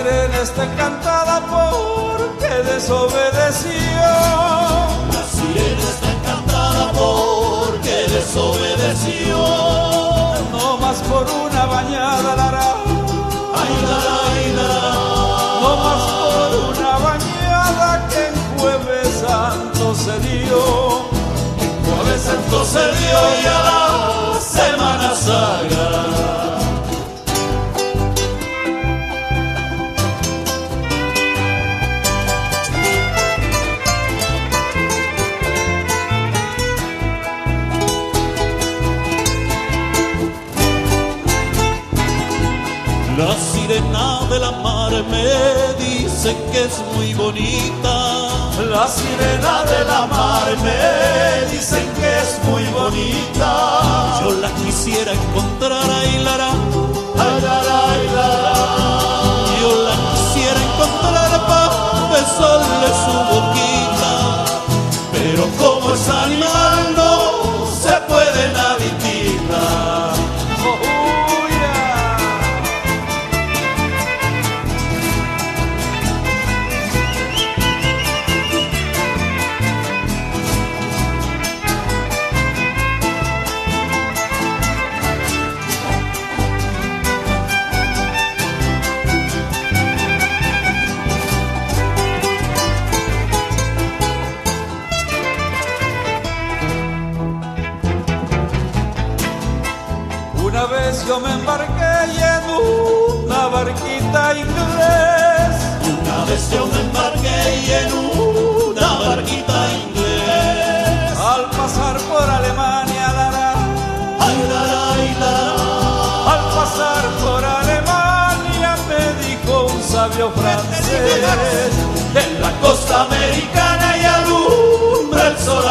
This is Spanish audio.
sirena está encantada porque desobedeció. La sirena está encantada porque desobedeció. No más por una bañada lará. Ay, lará, ay, lará. No más por una bañada que en Jueves Santo se dio. Jueves Santo se dio y a la Semana Sagrada. La sirena de la mar me dice que es muy bonita. La sirena de la mar me dicen que es muy bonita. Yo la quisiera encontrar, ay, lará, ay, lará, ay, lará. Yo la quisiera encontrar para besarle su boquita. Pero como es animal no se puede naditita. Una vez yo me embarqué y en una barquita inglés. Una vez yo me embarqué y en una barquita inglés. Al pasar por Alemania, lará, Ay, lará, ay, lará. al pasar por Alemania me dijo un sabio francés: En la costa americana y alumbra el sol.